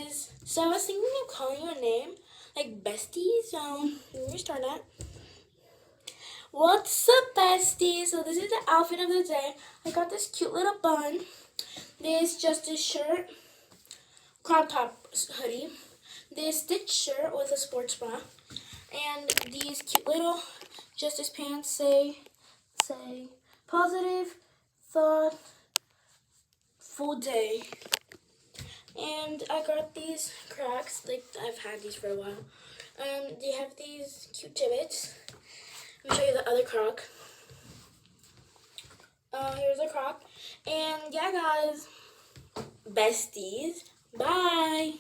guys, so I was thinking of calling you a name, like besties, so let me start that. What's up, besties? So this is the outfit of the day. I got this cute little bun, this Justice shirt, crop top hoodie, this stitch shirt with a sports bra, and these cute little Justice pants say positive thought full day. And I got these Crocs, like I've had these for a while. They have these cute Jibbitz. Let me show you the other Croc. Here's a Croc. And yeah, guys, besties, bye.